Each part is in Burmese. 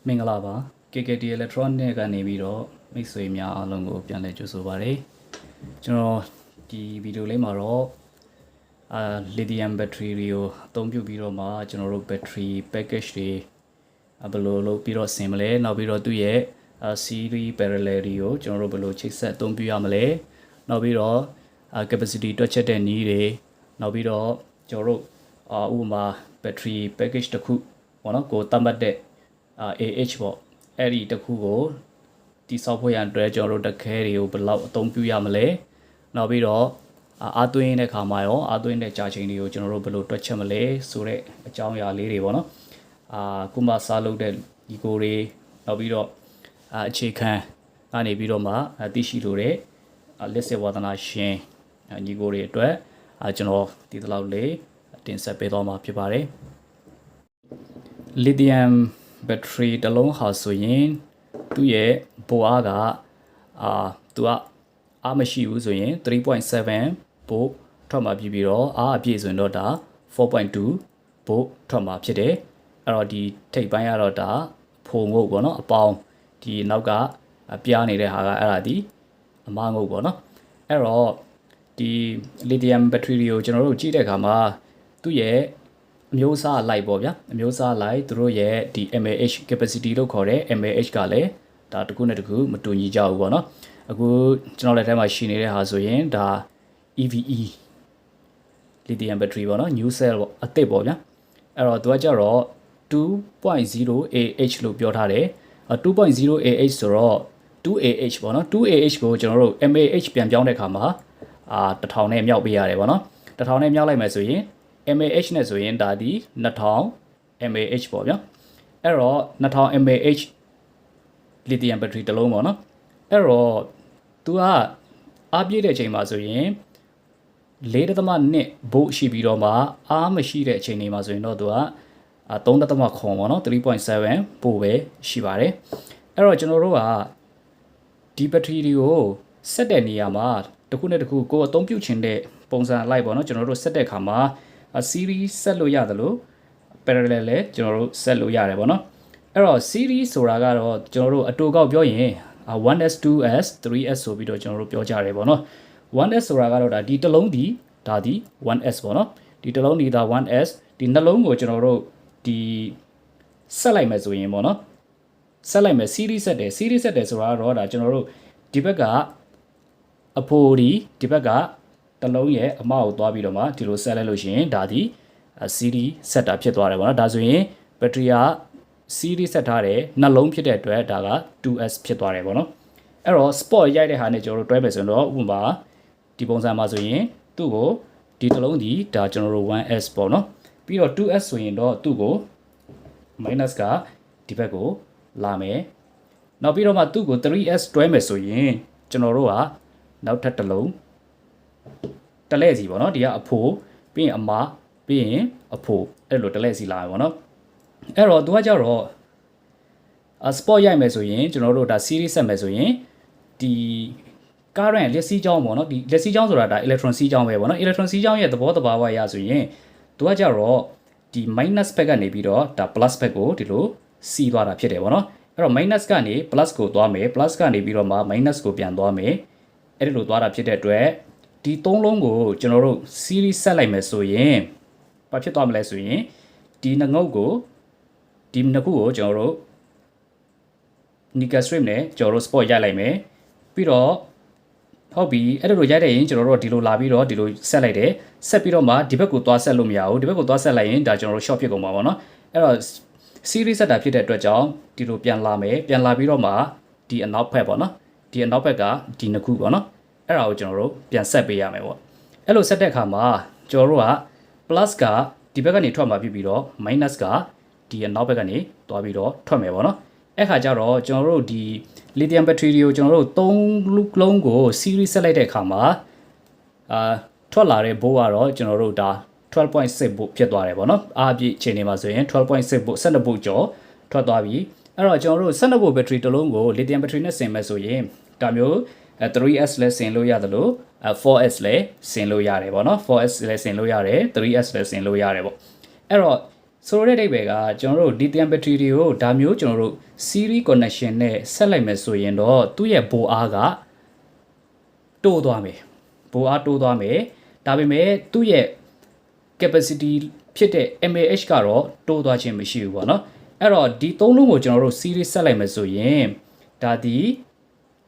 မင်္ဂလာပါ KKT Electronic ကနေပြီးတော့မိတ်ဆွေများအားလုံးကိုပြန်လည်ကြိုဆိုပါရစေကျွန်တော်ဒီဗီဒီယိုလေးမှာတော့lithium battery တွေကိုအသုံးပြုပြီးတော့မှကျွန်တော်တို့ battery package တွေဘယ်လိုလုပ်ပြီးတော့ဆင်မလဲနောက်ပြီးတော့သူ့ရဲ့ series parallel တွေကိုကျွန်တော်တို့ဘယ်လိုချိတ်ဆက်အသုံးပြုရမလဲနောက်ပြီးတော့ capacity တွက်ချက်တဲ့နည်းတွေနောက်ပြီးတော့ကျွန်တော်တို့ဥပမာ battery package တစ်ခုပေါ့နော်ကိုသတ်မှတ်တဲ့AH ပေါ့အဲ့ဒီတစ်ခုကိုတိစောက်ဖို့ရန်အတွက်ကျွန်တော်တို့တခဲတွေကိုဘယ်လောက်အသုံးပြုရမလဲနောက်ပြီးတော့အားသွင်းတဲ့ခါမှာရောအားသွင်းတဲ့ကြာချိန်တွေကိုကျွန်တော်တို့ဘယ်လိုတွက်ချက်မလဲဆိုတဲ့အကြောင်းအရာလေးတွေပေါ့နော်ခုမှစားလုပ်တဲ့ဒီကိုတွေနောက်ပြီးတော့အခြေခံကနေပြီးတော့မှသိရှိလို့တဲ့လက်စစ်ဝါသနာရှင်ညီကိုတွေအတွက်ကျွန်တော်ဒီလောက်လေးတင်ဆက်ပေးတော့မှာဖြစ်ပါတယ် lithium battery တစ်လုံးဟာဆိုရင်သူ့ရဲ့ဘိုအားကသူကအားမရှိဘူးဆိုရင်3.7 volt ထွက်မှာပြီးတော့အားအပြည့်ဆိုရင်တော့ဒါ4.2 volt ထွက်မှာဖြစ်တယ်အဲ့တော့ဒီထိပ်ပိုင်းကတော့ဒါဖုံငုတ်ပေါ့နော်အပေါင်းဒီနောက်ကပြားနေတဲ့ဟာကအဲ့ဒါဒီအမငုတ်ပေါ့နော်အဲ့တော့ဒီ lithium battery တွေကိုကျွန်တော်တို့ကြည့်တဲ့အခါမှာသူ့ရဲ့အမျိုးအစားလိုက်ပေါ့ဗျာအမျိုးအစားလိုက်သူတို့ရဲ့ဒီ mAh capacity လို့ခေါ်တဲ့ mAh ကလည်းဒါတစ်ခုနဲ့တစ်ခုမတူညီကြဘူးပေါ့နော်အခုကျွန်တော်လက်ထဲမှာရှိနေတဲ့ဟာဆိုရင်ဒါ EVE lithium battery ပေါ့နော် new cell ပေါ့အသစ်ပေါ့ဗျာအဲ့တော့သူကကြတော့ 2.0 ah လို့ပြောထားတယ်2.0 ah ဆိုတော့ 2ah ပေါ့နော် 2ah ကိုကျွန်တော်တို့ mAh ပြန်ပြောင်းတဲ့အခါမှာ1000နဲ့မြောက်ပေးရတယ်ပေါ့နော်1000နဲ့မြောက်လိုက်မယ်ဆိုရင်mAh နဲ့ဆိုရင်ဒါဒီ2000 mAh ပေါ့ဗျာအဲ့တော့2000 mAh lithium battery တစ်လုံးပေါ့နော်အဲ့တော့သူကအားပြည့်တဲ့အချိန်မှာဆိုရင်4.2 volt ရှိပြီးတော့မှအားမရှိတဲ့အချိန်တွေမှာဆိုရင်တော့သူက3.9ပေါ့နော်3.7 volt ပဲရှိပါတယ်အဲ့တော့ကျွန်တော်တို့ကဒီ battery တွေကိုဆက်တဲ့နေရာမှာတစ်ခုနဲ့တစ်ခုကိုအသုံးပြုခြင်းတဲ့ပုံစံလိုက်ပေါ့နော်ကျွန်တော်တို့ဆက်တဲ့အခါမှာseries ဆက်လို့ရတယ်လို့ parallel လည်းကျွန်တော်တို့ဆက်လို့ရတယ်ပေါ့နော်အဲ့တော့ series ဆိုတာကတော့ကျွန်တော်တို့အတူကောက်ပြောရင် 1s 2s 3s ဆိုပြီးတော့ကျွန်တော်တို့ပြောကြတယ်ပေါ့နော် 1s ဆိုတာကတော့ဒါဒီတစ်လုံးဒီဒါဒီ 1s ပေါ့နော်ဒီတစ်လုံးဒီဒါ 1s ဒီနှလုံးကိုကျွန်တော်တို့ဒီဆက်လိုက်မယ်ဆိုရင်ပေါ့နော်ဆက်လိုက်မယ် series ဆက်တယ် series ဆက်တယ်ဆိုတာကတော့ဒါကျွန်တော်တို့ဒီဘက်ကအဖိုးဒီဘက်ကတလုံးရဲ့အမကိုသွားပြီးတော့မှဒီလိုဆက်လိုက်လို့ရှိရင်ဒါဒီ series ဆက်တာဖြစ်သွားတယ်ပေါ့နော်ဒါဆိုရင် battery က series ဆက်ထားတယ်နှလုံးဖြစ်တဲ့အတွက်ဒါက 2s ဖြစ်သွားတယ်ပေါ့နော်အဲ့တော့ spot ရိုက်တဲ့ဟာနဲ့ကျွန်တော်တို့တွဲမယ်ဆိုရင်တော့ဥပမာဒီပုံစံမှာဆိုရင်သူ့ကိုဒီတလုံးဒီဒါကျွန်တော်တို့ 1s ပေါ့နော်ပြီးတော့ 2s ဆိုရင်တော့သူ့ကို minus ကဒီဘက်ကိုလာမယ်နောက်ပြီးတော့မှသူ့ကို 3s တွဲမယ်ဆိုရင်ကျွန်တော်တို့ကနောက်ထပ်တစ်လုံးတလဲစီပေါ့နော်ဒီကအဖိုးပြီးရင်အမပြီးရင်အဖိုးအဲ့လိုတလဲစီလာမယ်ပေါ့နော်အဲ့တော့သူကကြတော့spot ရိုက်မယ်ဆိုရင်ကျွန်တော်တို့ဒါ series ဆက်မယ်ဆိုရင်ဒီ current လက်စီးကြောင်းပေါ့နော်ဒီလက်စီးကြောင်းဆိုတာဒါ electron စီးကြောင်းပဲပေါ့နော် electron စီးကြောင်းရဲ့သဘောတဘာဝအရဆိုရင်သူကကြတော့ဒီ minus ဘက်ကနေပြီးတော့ဒါ plus ဘက်ကိုဒီလိုစီးသွားတာဖြစ်တယ်ပေါ့နော်အဲ့တော့ minus ကနေ plus ကိုသွားမယ် plus ကနေပြီးတော့မှ minus ကိုပြန်သွားမယ်အဲ့ဒီလိုသွားတာဖြစ်တဲ့အတွက်ဒီသုံးလုံးကိုကျွန်တော်တို့ series ဆက်လိုက်မယ်ဆိုရင်ဘာဖြစ်သွားမလဲဆိုရင်ဒီနှငုတ်ကိုဒီနှစ်ခုကိုကျွန်တော်တို့ nickel strip နဲ့ကျွန်တော်တို့ spot ရိုက်လိုက်မယ်ပြီးတော့ဟုတ်ပြီအဲ့လိုရိုက်တဲ့ရင်ကျွန်တော်တို့ဒီလိုလာပြီးတော့ဒီလိုဆက်လိုက်တယ်ဆက်ပြီးတော့မှဒီဘက်ကိုသွားဆက်လို့မရဘူးဒီဘက်ကိုသွားဆက်လိုက်ရင်ဒါကျွန်တော်တို့ short ဖြစ်ကုန်ပါပေါ့နော်အဲ့တော့ series ဆက်တာဖြစ်တဲ့အတွက်ကြောင့်ဒီလိုပြန်လာမယ်ပြန်လာပြီးတော့မှဒီအနောက်ဘက်ပေါ့နော်ဒီအနောက်ဘက်ကဒီနှစ်ခုပေါ့နော်အဲ့ဒါကိုကျွန်တော်တို့ပြန်ဆက်ပေးရမယ်ပေါ့အဲ့လိုဆက်တဲ့အခါမှာကျွန်တော်တို့က plus ကဒီဘက်ကနေထွက်มาပြီးတော့ minus ကဒီအနောက်ဘက်ကနေသွားပြီးတော့ထွက်မယ်ပေါ့နော်အဲ့ခါကျတော့ကျွန်တော်တို့ဒီ lithium battery တွေကိုကျွန်တော်တို့3လုံးကို series ဆက်လိုက်တဲ့အခါမှာထွက်လာတဲ့ဘိုးကတော့ကျွန်တော်တို့ဒါ12.6 volt ဖြစ်သွားတယ်ပေါ့နော်အားပြည့်ချိန်နေမှာဆိုရင်12.6 volt 12 volt ကျော်ထွက်သွားပြီအဲ့တော့ကျွန်တော်တို့12 volt battery တစ်လုံးကို lithium battery နဲ့ဆင်မယ်ဆိုရင်ဒါမျိုး3s လဲဆင်လို့ရတယ်လို့ 4s လဲဆင်လို့ရတယ်ပေါ့နော် 4s လဲဆင်လို့ရတယ် 3s လဲဆင်လို့ရတယ်ပေါ့အဲ့တော့ ဆိုတဲ့အိဗယ်ကကျွန်တော်တို့ lithium battery တွေကိုဒါမျိုးကျွန်တော်တို့ series connection နဲ့ဆက်လိုက်မယ်ဆိုရင်တော့သူ့ရဲ့ဘိုအားကတိုးသွားမယ်ဘိုအားတိုးသွားမယ်ဒါပေမဲ့သူ့ရဲ့ capacity ဖြစ်တဲ့ mAh ကတော့တိုးသွားခြင်းမရှိဘူးပေါ့နော်အဲ့တော့ဒီသုံးလုံးကိုကျွန်တော်တို့ series ဆက်လိုက်မယ်ဆိုရင်ဒါဒီ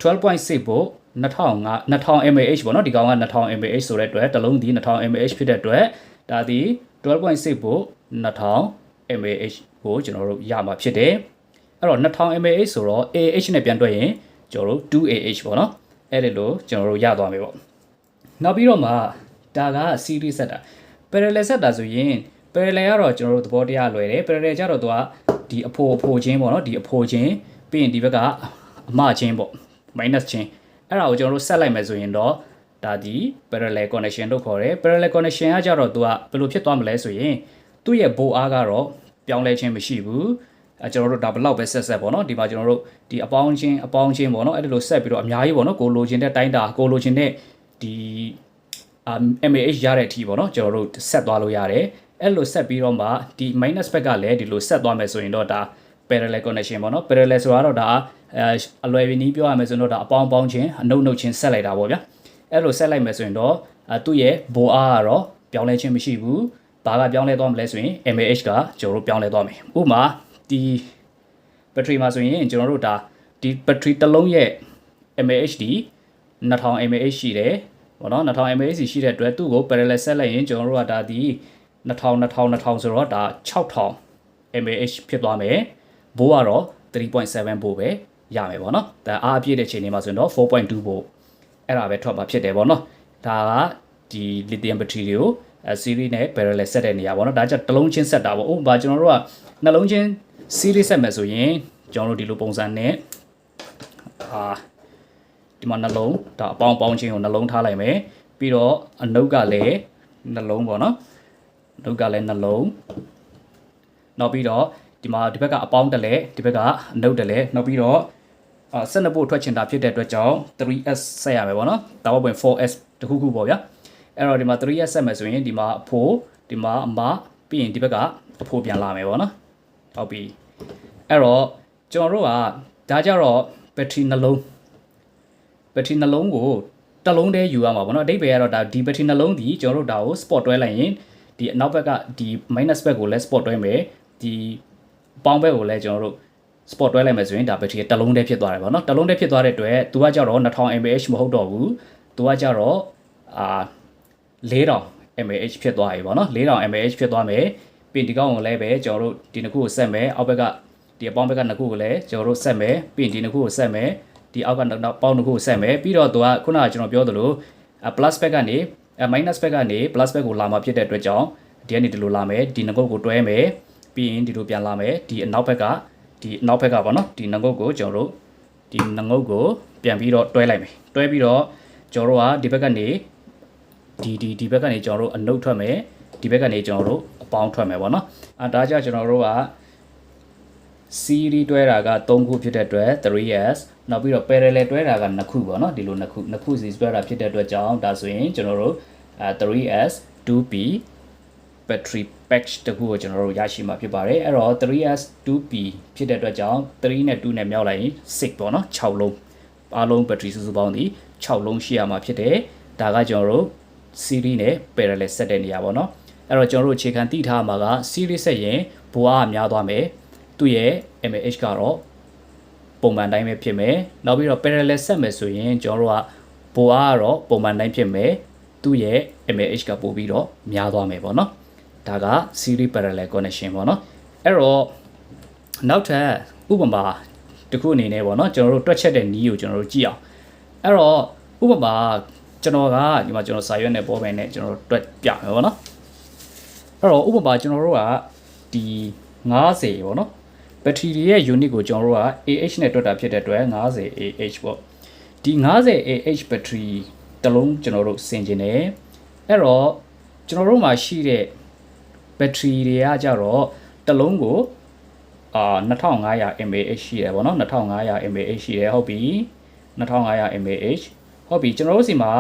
12.6 volt 2000 mAh ပေါ့နော်ဒီကောင်က2000 mAh ဆိုတဲ့အတွက်တစ်လုံးဒီ2000 mAh ဖြစ်တဲ့အတွက်ဒါဒီ 12.6 volt 2000 mAh ကိုကျွန်တော်တို့ရမှာဖြစ်တယ်အဲ့တော့2000 mAhဆိုတော့ AH နဲ့ပြန်တွက်ရင်ကျွန်တော်တို့ 2AH ပေါ့နော်အဲ့ဒီလိုကျွန်တော်တို့ရသွားမယ်ပေါ့နောက်ပြီးတော့မှဒါက series ဆက်တာ parallel ဆက်တာဆိုရင် parallel ကတော့ကျွန်တော်တို့သဘောတရားလွယ်တယ် parallel ကြတော့သူကဒီအဖိုချင်းပေါ့နော်ဒီအဖိုချင်းပြီးရင်ဒီဘက်ကအမချင်းပေါ့ minus ချင်းအဲ့ဒါကိုကျွန်တော်တို့ဆက်လိုက်မယ်ဆိုရင်တော့ဒါဒီ parallel connection လို့ခေါ်တယ် parallel connection ကကြတော့သူကဘယ်လိုဖြစ်သွားမလဲဆိုရင်သူ့ရဲ့ဘိုအားကတော့ပြောင်းလဲခြင်းမရှိဘူးကျွန်တော်တို့ဒါဘလောက်ပဲဆက်ပေါ့နော်ဒီမှာကျွန်တော်တို့ဒီအပေါင်းချင်းပေါ့နော်အဲ့ဒီလိုဆက်ပြီးတော့အများကြီးပေါ့နော်ကိုလိုချင်တဲ့တိုင်းတာကိုလိုချင်တဲ့ဒီ mAh ရတဲ့အထိပေါ့နော်ကျွန်တော်တို့ဆက်သွားလို့ရတယ်အဲ့လိုဆက်ပြီးတော့မှဒီ minus ဘက်ကလည်းဒီလိုဆက်သွားမယ်ဆိုရင်တော့ဒါ parallel connection ပေါ့နော် parallel ဆိုတာတော့ဒါအလွယ်ပြီးနီးပြောရမယ်ဆိုတော့ဒါအပေါင်းချင်းအနှုတ်ချင်းဆက်လိုက်တာပေါ့ဗျာအဲ့လိုဆက်လိုက်မယ်ဆိုရင်တော့သူ့ရဲ့ဘိုအားကတော့ပြောင်းလဲခြင်းမရှိဘူးဘာကပြောင်းလဲသွားမလဲဆိုရင် mAh ကကျွန်တော်တို့ပြောင်းလဲသွားမယ်ဥပမာဒီဘက်ထရီမှာဆိုရင်ကျွန်တော်တို့ဒါဒီဘက်ထရီတစ်လုံးရဲ့ mAh ဒီ2000 mAh ရှိတယ်ပေါ့နော်2000 mAh ရှိတဲ့အတွက်သူ့ကို parallel ဆက်လိုက်ရင်ကျွန်တော်တို့ကဒါဒီ2000ဆိုတော့ဒါ6000 mAh ဖြစ်သွားမယ်ဘိုးကတော့ 3.7 volt ပဲရမယ်ပေါ့နော်ဒါအားအပြည့်တဲ့ချိန်တွေမှာဆိုရင်တော့ 4.2 volt အဲ့ဒါပဲထွက်မှာဖြစ်တယ်ပေါ့နော်ဒါကဒီ lithium battery တွေကိုseries နဲ့ parallel ဆက်တဲ့နေရာပေါ့နော်ဒါကြတစ်လုံးချင်းဆက်တာပေါ့ဥပမာကျွန်တော်တို့ကနှလုံးချင်း series ဆက်မယ်ဆိုရင်ကျွန်တော်တို့ဒီလိုပုံစံနဲ့ဒီမှာနှလုံးဒါအပေါင်းချင်းကိုနှလုံးထားလိုက်မယ်ပြီးတော့အနုတ်ကလည်းနှလုံးပေါ့နော်အနုတ်ကလည်းနှလုံးနောက်ပြီးတော့ဒီမှာဒီဘက်ကအပေါင်းတက်လဲဒီဘက်ကအနုတ်တက်လဲနောက်ပြီးတော့12ဖို့ထွက်ချင်တာဖြစ်တဲ့အတွက်ကြောင့် 3s ဆက်ရမယ်ပေါ့နော်ဒါပေမဲ့ 4s တခုခုပေါ့ဗျာအဲ့တော့ဒီမှာ 3s ဆက်မယ်ဆိုရင်ဒီမှာအဖိုးဒီမှာအမပြီးရင်ဒီဘက်ကအဖိုးပြန်လာမယ်ပေါ့နော်ဟုတ်ပြီအဲ့တော့ကျွန်တော်တို့ကဒါကြတော့ဘက်ထရီနှလုံးကိုတစ်လုံးတည်းယူရမှာပေါ့နော်အဓိပ္ပာယ်ကတော့ဒါဒီဘက်ထရီနှလုံးဒီကျွန်တော်တို့ဒါကို spot တွဲလိုက်ရင်ဒီအနောက်ဘက်ကဒီ minus ဘက်ကိုလည်း spot တွဲမယ်ဒီပေါင်းဘက်ကိုလည်းကျွန်တော်တို့ spot တွဲလိုက်မယ်ဆိုရင်ဒါဘက်ထရီတစ်လုံးတည်းဖြစ်သွားတယ်ပေါ့နော်တစ်လုံးတည်းဖြစ်သွားတဲ့အတွက်သူကကြတော့2000 mAh မဟုတ်တော့ဘူးသူကကြတော့4000 mAh ဖြစ်သွားပြီပေါ့နော်4000 mAh ဖြစ်သွားမယ်ပြီးဒီကောင်ကိုလည်းပဲကျွန်တော်တို့ဒီနှစ်ခုကိုဆက်မယ်အောက်ဘက်ကဒီအပေါင်းဘက်ကနှစ်ခုကိုလည်းကျွန်တော်တို့ဆက်မယ်ပြီးဒီနှစ်ခုကိုဆက်မယ်ဒီအောက်ကနောက်ပေါင်းနှစ်ခုကိုဆက်မယ်ပြီးတော့သူကခုနကကျွန်တော်ပြောသလို plus ဘက်ကနေminus ဘက်ကနေ plus ဘက်ကိုလာမှာဖြစ်တဲ့အတွက်ကြောင့်ဒီကနေဒီလိုလာမယ်ဒီနှစ်ခုကိုတွဲမယ်ပြီးရင်ဒီလိုပြန်လာမယ်ဒီအနောက်ဘက်ကပေါ့နော်ဒီနှငုတ်ကိုကျွန်တော်တို့ဒီနှငုတ်ကိုပြန်ပြီးတော့တွဲလိုက်မယ်တွဲပြီးတော့ကျွန်တော်တို့ကဒီဘက်ကနေဒီဘက်ကနေကျွန်တော်တို့အနုတ်ထွက်မယ်ဒီဘက်ကနေကျွန်တော်တို့အပေါင်းထွက်မယ်ပေါ့နော်ဒါကြောင့်ကျွန်တော်တို့က series တွဲတာက3ခုဖြစ်တဲ့အတွက် 3s နောက်ပြီးတော့ parallel တွဲတာက2ခုပေါ့နော်ဒီလို2ခုစီတွဲတာဖြစ်တဲ့အတွက်ကြောင့်ဒါဆိုရင်ကျွန်တော်တို့ 3s 2p battery pack တခုကိုကျွန်တော်တို့ရရှိမှာဖြစ်ပါတယ်အဲ့တော့ 3s 2p ဖြစ်တဲ့အတွက်ကြောင့်3နဲ့2နဲ့မြောက်လိုက်ရင်6ပေါ့နော်6လုံးအားလုံး battery စုစုပေါင်းဒီ6လုံးရှိရမှာဖြစ်တယ်ဒါကကျွန်တော်တို့ series နဲ့ parallel ဆက်တဲ့နေရာပေါ့နော်အဲ့တော့ကျွန်တော်တို့အခြေခံသိထားမှာက series ဆက်ရင်ဘိုးအားများသွားမယ်သူ့ရဲ့ mAh ကတော့ပုံမှန်တိုင်းပဲဖြစ်မယ်နောက်ပြီးတော့ parallel ဆက်မယ်ဆိုရင်ကျွန်တော်တို့ကဘိုးအားကတော့ပုံမှန်တိုင်းဖြစ်မယ်သူ့ရဲ့ mAh ကပို့ပြီးတော့များသွားမယ်ပေါ့နော်ဒါက series parallel connection ပေါ့နော်အဲ့တော့နောက်ထပ်ဥပမာတစ်ခုအနေနဲ့ပေါ့နော်ကျွန်တော်တို့တွက်ချက်တဲ့နည်းကိုကျွန်တော်တို့ကြည့်အောင်အဲ့တော့ဥပမာကျွန်တော်ကဒီမှာကျွန်တော်စာရွက်နဲ့ပေါ်ပင်နဲ့ကျွန်တော်တို့တွက်ပြမယ်ပေါ့နော်အဲ့တော့ဥပမာကျွန်တော်တို့ကဒီ90ပေါ့နော်ဘက်ထရီရဲ့ unit ကိုကျွန်တော်တို့က AH နဲ့တွက်တာဖြစ်တဲ့အတွက်90 AH ပေါ့ဒီ90 AH ဘက်ထရီတစ်လုံးကျွန်တော်တို့ဆင်ကျင်တယ်အဲ့တော့ကျွန်တော်တို့မှာရှိတဲ့ဘက်ထရီတွေကကြတော့တစ်လုံးကို2500 mAh ရှိတယ်ပေါ့နော်2500 mAh ရှိတယ်ဟုတ်ပြီ2500 mAh ဟုတ်ပြီကျွန်တော်တို့စီမှာ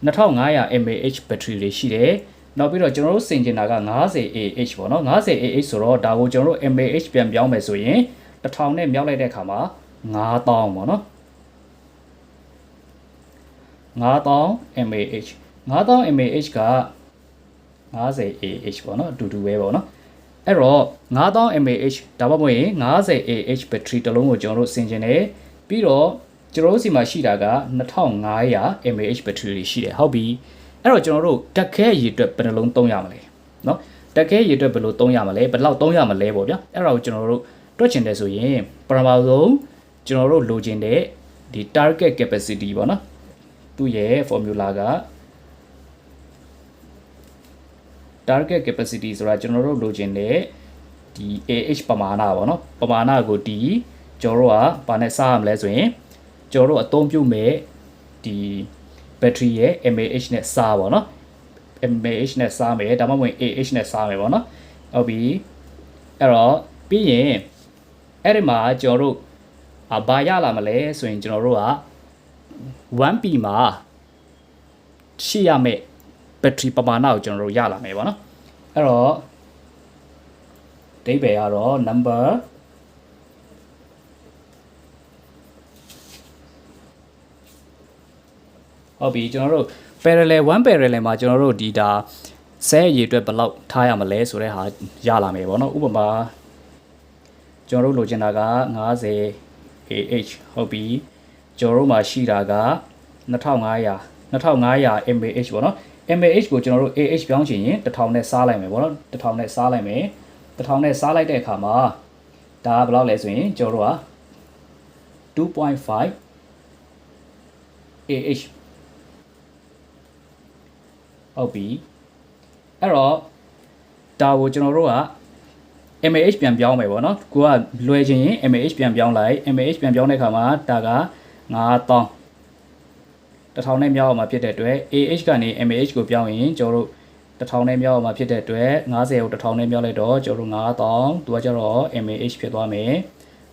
2500 mAh ဘက်ထရီတွေရှိတယ် နောက်ပြီးတော့ကျွန်တော်တို့ဆင်ကျင်တာက 50Ah ပေါ့နော် 50Ah ဆိုတော့ဒါကိုကျွန်တော်တို့ mAh ပြန်ပြောင်းမယ်ဆိုရင်1000နဲ့မြောက်လိုက်တဲ့အခါမှာ9000ပေါ့နော်9000 mAh 9000 mAh က 50Ah ပေါ့နော်အတူတူပဲပေါ့နော်အဲ့တော့9000 mAh ဒါမှမဟုတ်ရင် 50Ah ဘက်ထရီတစ်လုံးကိုကျွန်တော်တို့ဆင်ကျင်တယ်ပြီးတော့ကျွန်တော်တို့စီမှာရှိတာက2500 mAh ဘက်ထရီရှိတယ်ဟုတ်ပြီအဲ့တော့ကျွန်တော်တို့တက်ခဲရည်အတွက်ဘယ်နှလုံးသုံးရမလဲเนาะတက်ခဲရည်အတွက်ဘယ်လိုသုံးရမလဲဘယ်လောက်သုံးရမလဲပေါ့ဗျာအဲ့ဒါကိုကျွန်တော်တို့တွက်ချင်တယ်ဆိုရင်ပထမဆုံးကျွန်တော်တို့လိုချင်တဲ့ဒီ target capacity ပေါ့နော်သူ့ရဲ့ formula က target capacity ဆိုတာကျွန်တော်တို့လိုချင်တဲ့ဒီ AH ပမာဏပေါ့နော်ပမာဏကိုဒီကျွန်တော်တို့ကဘာနဲ့စရမလဲဆိုရင်ကျွန်တော်တို့အသုံးပြုမဲ့ဒီ battery ရဲ့ mAh နဲ့စားပါတော့ mAh နဲ့စားမယ်ဒါမှမဟုတ် AH နဲ့စားမယ်ပေါ့နော်ဟုတ်ပြီအဲ့တော့ပြီးရင်အဲ့ဒီမှာကျွန်တော်တို့ဘာရလာမလဲဆိုရင်ကျွန်တော်တို့က 1p မှာရှိရမယ့် battery ပမာဏကိုကျွန်တော်တို့ရလာမယ်ပေါ့နော်အဲ့တော့အဓိပ္ပာယ်ကတော့ numberဟုတ်ပြီကျွန်တော်တို့ parallel 1 parallel မှာကျွန်တော်တို့ဒီဒါဆဲရေအတွက်ဘယ်လောက်ထားရမလဲဆိုတဲ့ဟာရလာမယ်ပေါ့နော်ဥပမာကျွန်တော်တို့လိုချင်တာက50Ah ဟုတ်ပြီကျွန်တော်တို့မှာရှိတာက2500 mAh ပေါ့နော် mAh ကိုကျွန်တော်တို့ AH ပြောင်းချင်ရင်1000နဲ့စားလိုက်မယ်ပေါ့နော်1000နဲ့စားလိုက်မယ်1000နဲ့စားလိုက်တဲ့အခါမှာဒါကဘယ်လောက်လဲဆိုရင်ကျွန်တော်တို့က 2.5 AH ဟုတ်ပြီအဲ့တော့ဒါကိုကျွန်တော်တို့က mAh ပြန်ပြောင်းမယ်ပေါ့နော်ကိုကလွယ်ချင်ရင် mAh ပြန်ပြောင်းလိုက် mAh ပြန်ပြောင်းတဲ့အခါမှာဒါက9000 1000နဲ့မြောက်အောင်မှာဖြစ်တဲ့အတွက် AH ကနေ mAh ကိုပြောင်းရင်ကျွန်တော်တို့1000နဲ့မြောက်အောင်မှာဖြစ်တဲ့အတွက်50ကို1000နဲ့မြောက်လိုက်တော့ကျွန်တော်တို့9000သူကကျတော့ mAh ဖြစ်သွားမယ်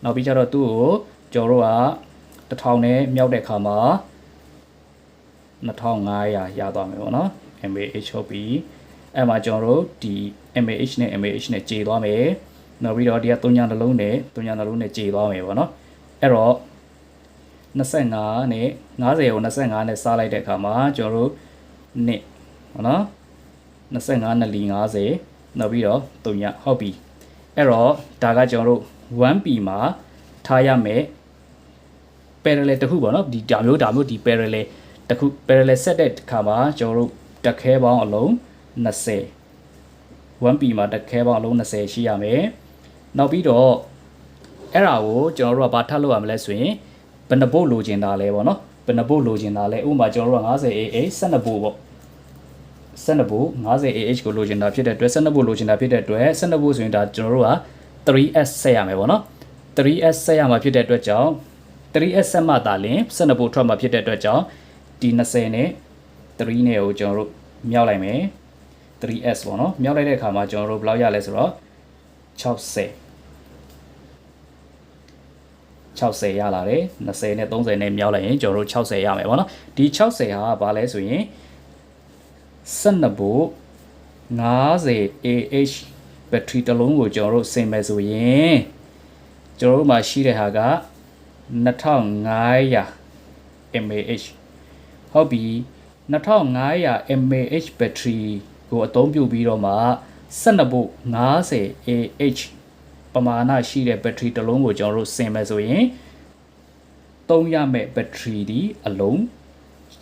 နောက်ပြီးကျတော့သူ့ကိုကျွန်တော်တို့က1000နဲ့မြောက်တဲ့အခါမှာ2500ရသွားမယ်ပေါ့နော် mAh ဟုတ်ပြီအဲ့မှာကျွန်တော်တို့ဒီ mAh နဲ့ mAh နဲ့ကြေသွားမယ်နောက်ပြီးတော့ဒီက3ညနှလုံးနဲ့3ညနှလုံးနဲ့ကြေသွားမယ်ပေါ့နော်အဲ့တော့25နဲ့50ကို25နဲ့စားလိုက်တဲ့အခါမှာကျွန်တော်တို့နှစ်ဟုတ်နော်25နဲ့50နောက်ပြီးတော့3ညဟုတ်ပြီအဲ့တော့ဒါကကျွန်တော်တို့ 1p မှာထားရမယ် parallel တစ်ခုပေါ့နော်ဒီဒါမျိုးဒီ parallel တစ်ခု parallel set တဲ့အခါမှာကျွန်တော်တို့တက်ခဲပေါင်းအလုံး20 1p မှာတက်ခဲပေါင်းအလုံး20ရှိရမယ်နောက်ပြီးတော့အဲ့ဒါကိုကျွန်တော်တို့ကဘာထပ်လုပ်ရမလဲဆိုရင်ဘယ်နှပုတ်လိုချင်တာလဲပေါ့နော်ဘယ်နှပုတ်လိုချင်တာလဲဥပမာကျွန်တော်တို့က 50ah 12ပုတ်ပေါ့12ပုတ် 50ah ကိုလိုချင်တာဖြစ်တဲ့အတွက်12ပုတ်လိုချင်တာဖြစ်တဲ့အတွက်12ပုတ်ဆိုရင်ဒါကျွန်တော်တို့က 3s ဆက်ရမယ်ပေါ့နော် 3s ဆက်ရမှာဖြစ်တဲ့အတွက်ကြောင့် 3s ဆက်မှသာလျှင်12ပုတ်ထွက်မှာဖြစ်တဲ့အတွက်ကြောင့်ဒီ20နဲ့3နဲ့ကိုကျွန်တော်တို့မြောက်လိုက်မယ် 3s ပေါ့နော်မြောက်လိုက်တဲ့အခါမှာကျွန်တော်တို့ဘယ်လောက်ရလဲဆိုတော့60ရလာတယ်20နဲ့30နဲ့မြောက်လိုက်ရင်ကျွန်တော်တို့60ရမယ်ပေါ့နော်ဒီ60ဟာဘာလဲဆိုရင်12ဖို့ 50ah ဘက်ထရီတစ်လုံးကိုကျွန်တော်တို့ဆင်မယ်ဆိုရင်ကျွန်တော်တို့မှာရှိတဲ့ဟာက2500 mAh ဟုတ်ပြီ2500 mAh ဘက်ထရီကိုအသုံးပြုပြီးတော့မှ12ဖို့ 50ah ပမာဏရှိတဲ့ဘက်ထရီတစ်လုံးကိုကျွန်တော်တို့ဆင်မယ်ဆိုရင်သုံးရမယ့်ဘက်ထရီဒီအလုံး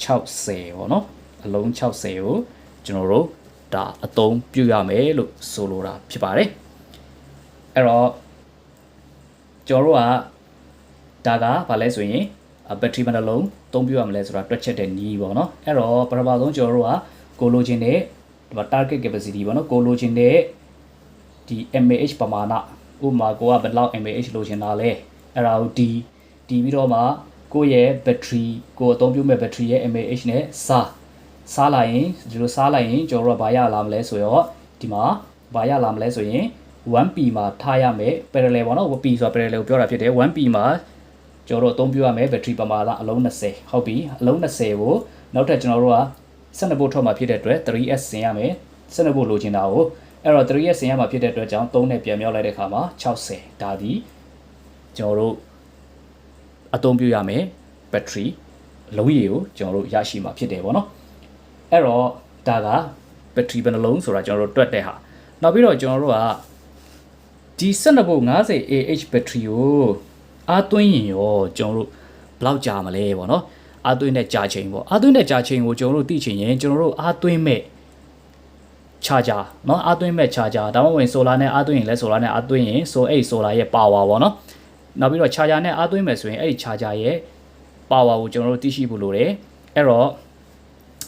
60ပေါ့နော်အလုံး60ကိုကျွန်တော်တို့ဒါအသုံးပြုရမယ်လို့ဆိုလိုတာဖြစ်ပါတယ်အဲ့တော့ကျွန်တော်တို့ကဒါကဘာလဲဆိုရင်ဘက်ထရီဘယ်နှလုံးသုံးပြုရမလဲဆိုတာတွက်ချက်တဲ့နည်းပေါ့နော်အဲ့တော့ပထမဆုံးကျွန်တော်တို့ကကိုလိုချင်တဲ့ဒီမှာ target capacity ပေါ့နော်ကိုလိုချင်တဲ့ဒီ mAh ပမာဏဥပမာကိုကဘယ်လောက် mAh လိုချင်တာလဲအဲ့ဒါကိုတီးပြီးတော့မှကိုရဲ့ဘက်ထရီကိုအသုံးပြုမဲ့ဘက်ထရီရဲ့ mAh နဲ့စားလိုက်ရင်ဒီလိုစားလိုက်ရင်ကျွန်တော်တို့ကဘာရလာမလဲဆိုတော့ဒီမှာဘာရလာမလဲဆိုရင် 1p မှာထားရမယ် parallel ပေါ့နော် p ဆိုတာ parallel ကိုပြောတာဖြစ်တယ် 1p မှာကျွန်တော်တို့အသုံးပြုရမယ်ဘက်ထရီပမာဏအလုံး20ဟုတ်ပြီအလုံး20ကိုနောက်ထပ်ကျွန်တော်တို့က12ပုတ်ထွက်မှာဖြစ်တဲ့အတွက် 3s ဆင်ရမယ် 12ဖို့လိုချင်တာကိုအဲ့တော့3ရဲ့ဆင်ရမှာဖြစ်တဲ့အတွက်ကြောင့်3နဲ့ပြန်မြောက်လိုက်တဲ့အခါမှာ60ဒါဒီကျွန်တော်တို့အသုံးပြုရမယ်ဘက်ထရီလုံးရည်ကိုကျွန်တော်တို့ရရှိမှာဖြစ်တယ်ပေါ့နော်အဲ့တော့ဒါကဘက်ထရီဘယ်နှလုံးဆိုတာကျွန်တော်တို့တွက်တဲ့ဟာနောက်ပြီးတော့ကျွန်တော်တို့ကဒီ12ဖို့ 50Ah ဘက်ထရီကိုအားသွင်းရင်ရောကျွန်တော်တို့ဘယ်လောက်ကြာမလဲပေါ့နော်အားသွင်းတဲ့ကြာချိန်ပေါ့အားသွင်းတဲ့ကြာချိန်ကိုကျွန်တော်တို့သိချင်ရင်ကျွန်တော်တို့အားသွင်းမဲ့charger เนาะအားသွင်းမဲ့ charger ဒါမှမဟုတ် solar နဲ့အားသွင်းရင်လဲ solar နဲ့အားသွင်းရင်အဲ့ solar ရဲ့ power ပေါ့เนาะနောက်ပြီးတော့ charger နဲ့အားသွင်းမယ်ဆိုရင်အဲ့ဒီ charger ရဲ့ power ကိုကျွန်တော်တို့သိရှိဖို့လိုတယ်အဲ့တော့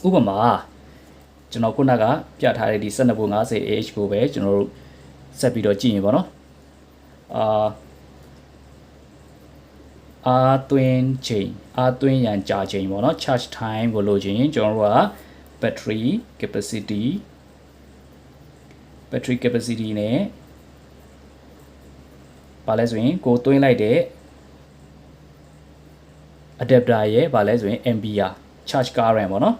ဥပမာကျွန်တော်ခုနကပြထားတဲ့ဒီ12ဖို့ 50Ah ကိုပဲကျွန်တော်တို့ဆက်ပြီးတော့ကြည့်ရင်ပေါ့เนาะအားသွင်းချိန်အားသွင်းရန်ကြာချိန်ပေါ့เนาะ charge time ကိုလိုချင်ရင်ကျွန်တော်တို့က battery capacity နဲ့ဘာလဲဆိုရင်ကိုသွင်းလိုက်တဲ့ adapter ရဲ့ဘာလဲဆိုရင် ampere charge current ပေါ့နော်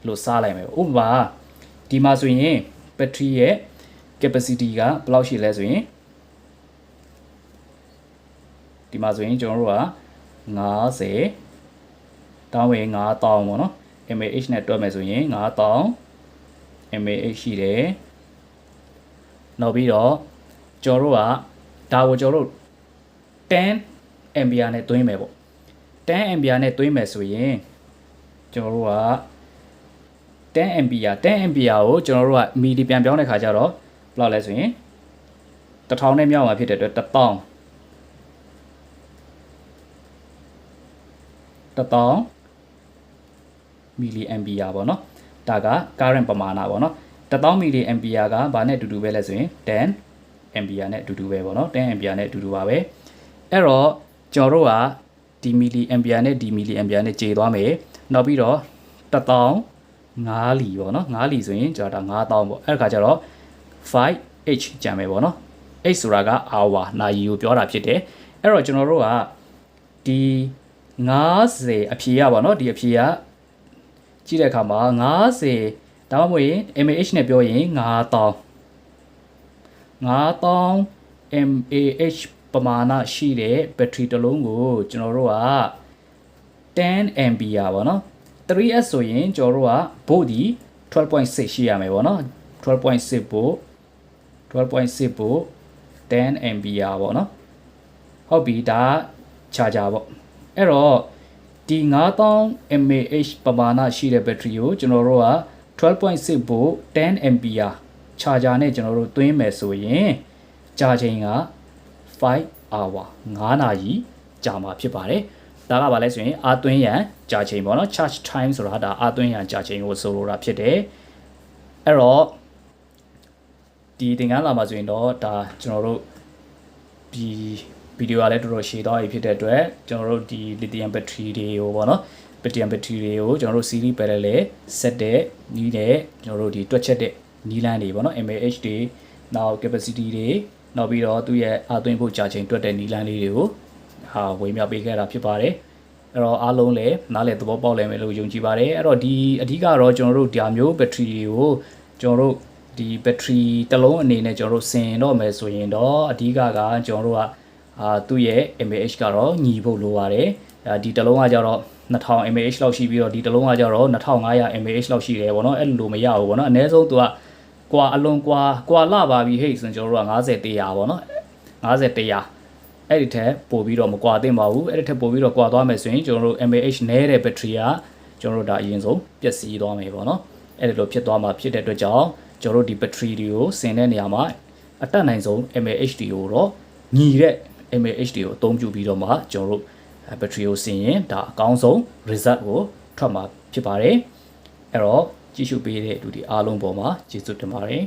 လို့စားလိုက်မယ်ဥပမာဒီမှာဆိုရင် battery ရဲ့ capacity ကဘယ်လောက်ရှိလဲဆိုရင်ဒီမှာဆိုရင်ကျွန်တော်တို့က50တောင်းဝင်9000ပေါ့နော်mAh နဲ့တွက်မယ်ဆိုရင်9000 mAh ရှိတယ်နောက်ပြီးတော့ကျွန်တော်တို့ကဒါကိုကျွန်တော်တို့10 ampere နဲ့သွင်းမယ်ပေါ့10 ampere နဲ့သွင်းမယ်ဆိုရင်ကျွန်တော်တို့က10 ampere ကိုကျွန်တော်တို့ကမီလီပြန်ပြောင်းတဲ့ခါကျတော့ဘယ်လောက်လဲဆိုရင်1000နဲ့မြောက်မှာဖြစ်တဲ့အတွက်1000မီလီအမ်ပီယာပေါ့နော်ဒါက current ပမာဏပေါ့နော်1000မီလီအမ်ပီယာကဘာနဲ့အတူတူပဲလဲဆိုရင်10အမ်ပီယာနဲ့အတူတူပဲပေါ့နော်10အမ်ပီယာနဲ့အတူတူပါပဲအဲ့တော့ကျွန်တော်တို့ကဒီမီလီအမ်ပီယာနဲ့ဒီမီလီအမ်ပီယာနဲ့ခြေသွားမယ်နောက်ပြီးတော့1000 5လီပေါ့နော်5လီဆိုရင်ကျွန်တော်ဒါ9000ပေါ့အဲ့ဒါခါကျတော့ 5h ကျန်မယ်ပေါ့နော် h ဆိုတာက hour နာရီကိုပြောတာဖြစ်တယ်အဲ့တော့ကျွန်တော်တို့ကဒီ50အဖြေရပါတော့ဒီအဖြေကကြည့်တဲ့အခါမှာ50ဒါမှမဟုတ်ရင် mAh နဲ့ပြောရင်9000 mAh ပမာဏရှိတဲ့ဘက်ထရီတစ်လုံးကိုကျွန်တော်တို့က10 ampere ပေါ့နော် 3s ဆိုရင်ကျွန်တော်တို့ကဘို့ဒီ 12.6 ရှိရမယ်ပေါ့နော်12.6 ဘို့10 ampere ပေါ့နော်ဟုတ်ပြီဒါ charger ပေါ့အဲ့တော့ဒီ9000 mAh ပမာဏရှိတဲ့ဘက်ထရီကိုကျွန်တော်တို့က12.6 volt 10 ampere charger နဲ့ကျွန်တော်တို့သွင်းမယ်ဆိုရင်ကြာချိန်က5 hour 9နာရီကြာမှာဖြစ်ပါတယ်ဒါကဘာလဲဆိုရင်အားသွင်းရန်ကြာချိန်ပေါ့နော် charge time ဆိုတာဒါအားသွင်းရန်ကြာချိန်ကိုဆိုလိုတာဖြစ်တယ်အဲ့တော့ဒီသင်ခန်းစာမှာဆိုရင်တော့ဒါကျွန်တော်တို့ဒီဗီဒီယိုကလည်းတော်တော်ရှည်သွားပြီဖြစ်တဲ့အတွက်ကျွန်တော်တို့ဒီ lithium battery တွေကိုပေါ့နော် lithium battery တွေကိုကျွန်တော်တို့ series parallel ဆက်တဲ့နီးတဲ့ကျွန်တော်တို့ဒီတွက်ချက်တဲ့နီးလန်းတွေပေါ့နော် mAh တွေနောက် capacity တွေနောက်ပြီးတော့သူ့ရဲ့အားသွင်းဖို့ကြာချိန်တွက်တဲ့နီးလန်းလေးတွေကိုဝေမျှပေးခဲ့တာဖြစ်ပါတယ်အဲ့တော့အားလုံးလည်းနားလည်သဘောပေါက်လည်မယ်လို့ယုံကြည်ပါတယ်အဲ့တော့ဒီအဓိကတော့ကျွန်တော်တို့ဒါမျိုး battery တွေကိုကျွန်တော်တို့ဒီဘက်ထရီတစ်လုံးအနေနဲ့ကျွန်တော်တို့ဆင်တော့မယ်ဆိုရင်တော့အဓိကကျွန်တော်တို့ကသူ့ရဲ့ mAh ကတော့ညီဖို့လိုပါတယ်ဒီတစ်လုံးကကြတော့2000 mAh လောက်ရှိပြီးတော့ဒီတစ်လုံးကကြတော့2500 mAh လောက်ရှိတယ်ဗောနော်အဲ့လိုမရဘူးဗောနော်အနည်းဆုံးသူကကွာအလွန်ကွာလာပါပြီဟဲ့ဆိုရင်ကျွန်တော်တို့က50 100ဗောနော်50 100အဲ့ဒီထက်ပိုပြီးတော့မကွာသင့်ပါဘူးအဲ့ဒီထက်ပိုပြီးတော့ကွာသွားမယ်ဆိုရင်ကျွန်တော်တို့ mAh နည်းတဲ့ဘက်ထရီကကျွန်တော်တို့ဒါအရင်ဆုံးပျက်စီးသွားမယ်ဗောနော်အဲ့ဒီလိုဖြစ်သွားမှာဖြစ်တဲ့အတွက်ကြောင့်ကျွန်တော်တို့ဒီဘက်ထရီတွေကိုဆင်တဲ့နေရာမှာအတက်နိုင်ဆုံး mAh တွေကိုတော့ညီတဲ့ mAh တွေကိုအသုံးပြုပြီးတော့မှကျွန်တော်တို့ဘက်ထရီကိုဆင်ရင်ဒါအကောင်းဆုံး result ကိုထွက်မှာဖြစ်ပါတယ်အဲ့တော့ကြည့်ရှုပေးတဲ့လူတွေအားလုံးပေါ်မှာကျေးဇူးတင်ပါတယ်